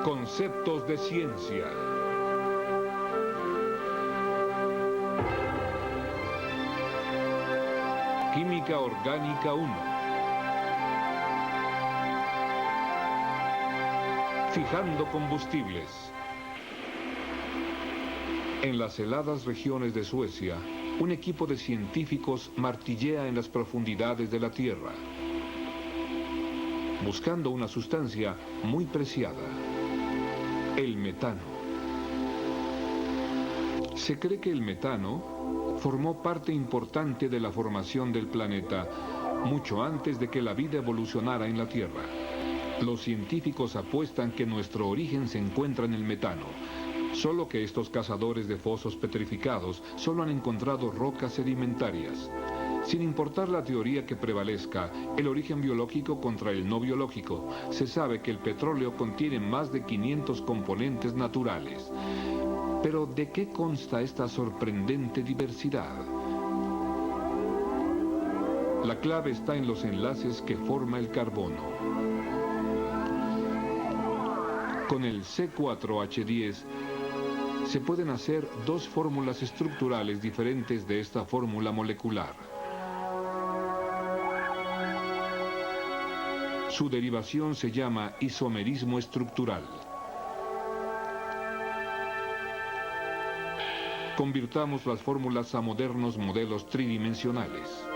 Conceptos de ciencia. Química orgánica 1. Fijando combustibles. En las heladas regiones de Suecia, un equipo de científicos martillea en las profundidades de la Tierra, buscando una sustancia muy preciada, el metano. Se cree que el metano formó parte importante de la formación del planeta mucho antes de que la vida evolucionara en la Tierra. Los científicos apuestan que nuestro origen se encuentra en el metano, solo que estos cazadores de fosos petrificados solo han encontrado rocas sedimentarias. Sin importar la teoría que prevalezca, el origen biológico contra el no biológico, se sabe que el petróleo contiene más de 500 componentes naturales. Pero ¿de qué consta esta sorprendente diversidad? La clave está en los enlaces que forma el carbono. Con el C4H10 se pueden hacer dos fórmulas estructurales diferentes de esta fórmula molecular. Su derivación se llama isomerismo estructural. Convirtamos las fórmulas a modernos modelos tridimensionales.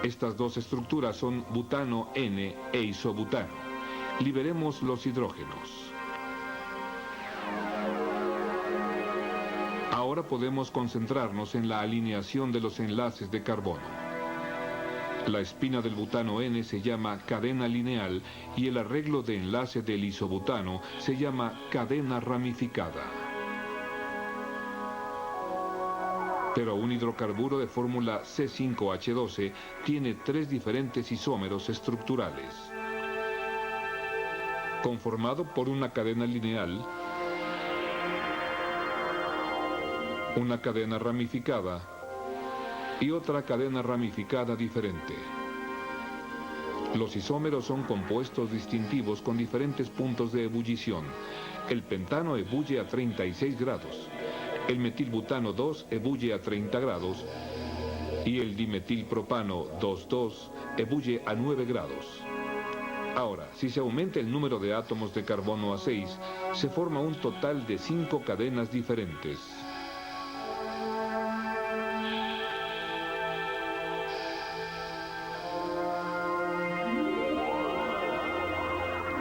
Estas dos estructuras son butano N e isobutano. Liberemos los hidrógenos. Ahora podemos concentrarnos en la alineación de los enlaces de carbono. La espina del butano N se llama cadena lineal y el arreglo de enlace del isobutano se llama cadena ramificada. Pero un hidrocarburo de fórmula C5H12 tiene tres diferentes isómeros estructurales. Conformado por una cadena lineal, una cadena ramificada y otra cadena ramificada diferente. Los isómeros son compuestos distintivos con diferentes puntos de ebullición. El pentano ebulle a 36 grados, el metilbutano 2 ebulle a 30 grados y el dimetilpropano 2,2 ebulle a 9 grados. Ahora, si se aumenta el número de átomos de carbono a 6, se forma un total de 5 cadenas diferentes.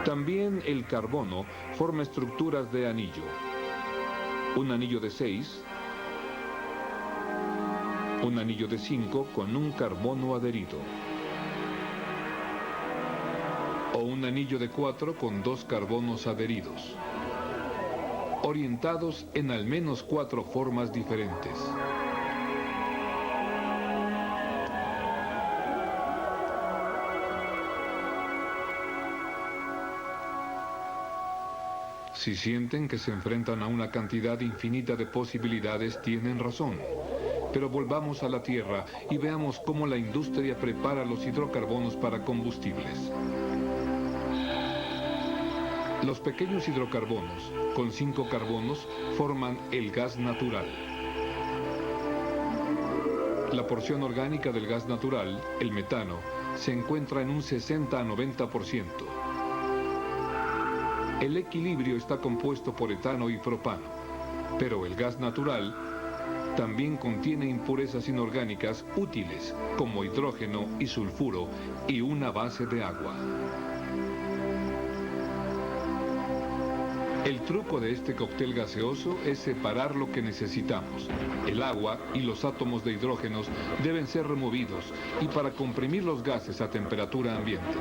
También el carbono forma estructuras de anillo. Un anillo de 6, un anillo de 5 con un carbono adherido, o un anillo de 4 con 2 carbonos adheridos, orientados en al menos 4 formas diferentes. Si sienten que se enfrentan a una cantidad infinita de posibilidades, tienen razón. Pero volvamos a la Tierra y veamos cómo la industria prepara los hidrocarbonos para combustibles. Los pequeños hidrocarbonos, con 5 carbonos, forman el gas natural. La porción orgánica del gas natural, el metano, se encuentra en un 60 a 90%. El equilibrio está compuesto por etano y propano, pero el gas natural también contiene impurezas inorgánicas útiles como hidrógeno y sulfuro y una base de agua. El truco de este cóctel gaseoso es separar lo que necesitamos. El agua y los átomos de hidrógenos deben ser removidos y para comprimir los gases a temperatura ambiente.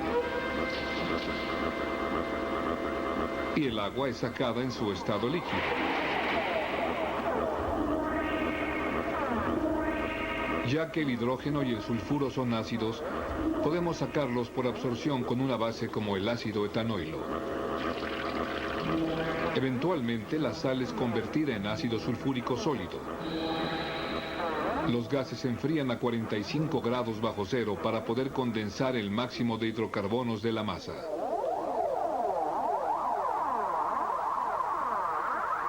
Y el agua es sacada en su estado líquido. Ya que el hidrógeno y el sulfuro son ácidos, podemos sacarlos por absorción con una base como el ácido etanoilo. Eventualmente la sal es convertida en ácido sulfúrico sólido. Los gases se enfrían a 45 grados bajo cero para poder condensar el máximo de hidrocarbonos de la masa.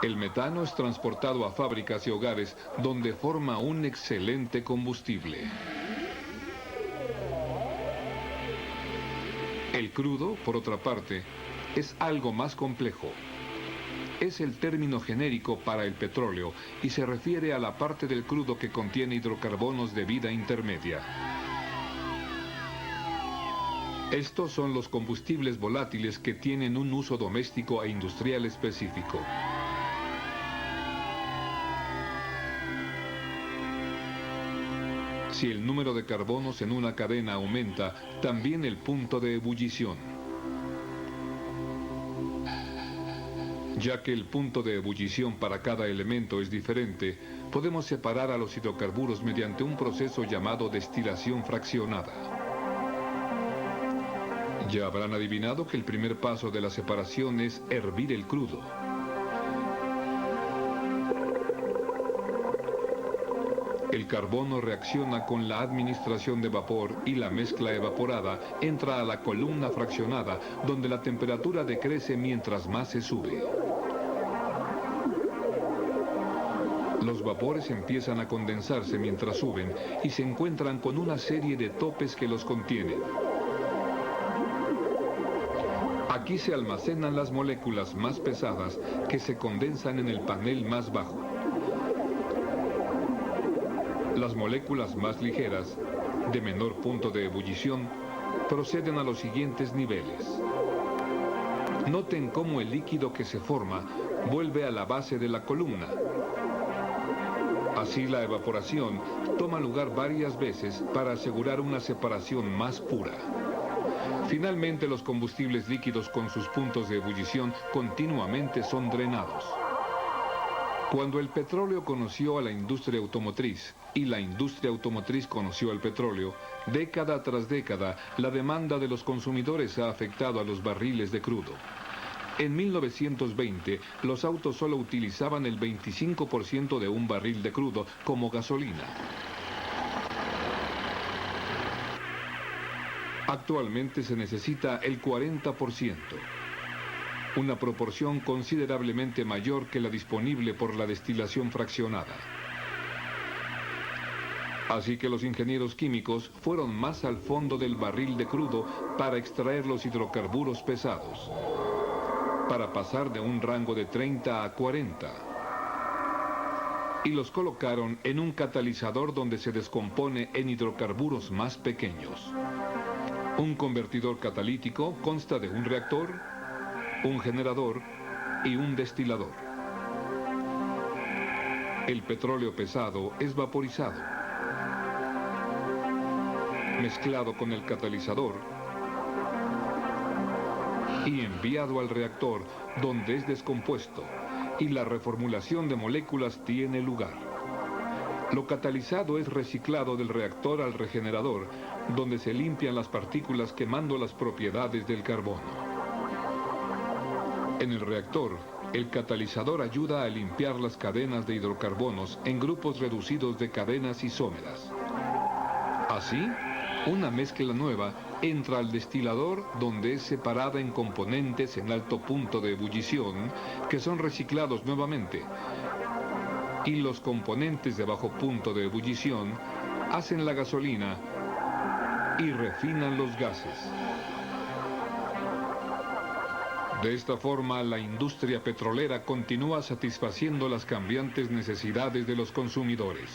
El metano es transportado a fábricas y hogares donde forma un excelente combustible. El crudo, por otra parte, es algo más complejo. Es el término genérico para el petróleo y se refiere a la parte del crudo que contiene hidrocarbonos de vida intermedia. Estos son los combustibles volátiles que tienen un uso doméstico e industrial específico. Si el número de carbonos en una cadena aumenta, también el punto de ebullición. Ya que el punto de ebullición para cada elemento es diferente, podemos separar a los hidrocarburos mediante un proceso llamado destilación fraccionada. Ya habrán adivinado que el primer paso de la separación es hervir el crudo. El carbono reacciona con la administración de vapor y la mezcla evaporada entra a la columna fraccionada, donde la temperatura decrece mientras más se sube. Los vapores empiezan a condensarse mientras suben y se encuentran con una serie de topes que los contienen. Aquí se almacenan las moléculas más pesadas que se condensan en el panel más bajo. Las moléculas más ligeras, de menor punto de ebullición, proceden a los siguientes niveles. Noten cómo el líquido que se forma vuelve a la base de la columna. Así la evaporación toma lugar varias veces para asegurar una separación más pura. Finalmente, los combustibles líquidos con sus puntos de ebullición continuamente son drenados. Cuando el petróleo conoció a la industria automotriz y la industria automotriz conoció al petróleo, década tras década, la demanda de los consumidores ha afectado a los barriles de crudo. En 1920, los autos solo utilizaban el 25% de un barril de crudo como gasolina. Actualmente se necesita el 40%. Una proporción considerablemente mayor que la disponible por la destilación fraccionada. Así que los ingenieros químicos fueron más al fondo del barril de crudo para extraer los hidrocarburos pesados, para pasar de un rango de 30 a 40. Y los colocaron en un catalizador donde se descompone en hidrocarburos más pequeños. Un convertidor catalítico consta de un reactor, un generador y un destilador. El petróleo pesado es vaporizado, mezclado con el catalizador y enviado al reactor, donde es descompuesto y la reformulación de moléculas tiene lugar. Lo catalizado es reciclado del reactor al regenerador, donde se limpian las partículas quemando las propiedades del carbono. En el reactor, el catalizador ayuda a limpiar las cadenas de hidrocarbonos en grupos reducidos de cadenas isómeras. Así, una mezcla nueva entra al destilador, donde es separada en componentes en alto punto de ebullición que son reciclados nuevamente. Y los componentes de bajo punto de ebullición hacen la gasolina y refinan los gases. De esta forma, la industria petrolera continúa satisfaciendo las cambiantes necesidades de los consumidores.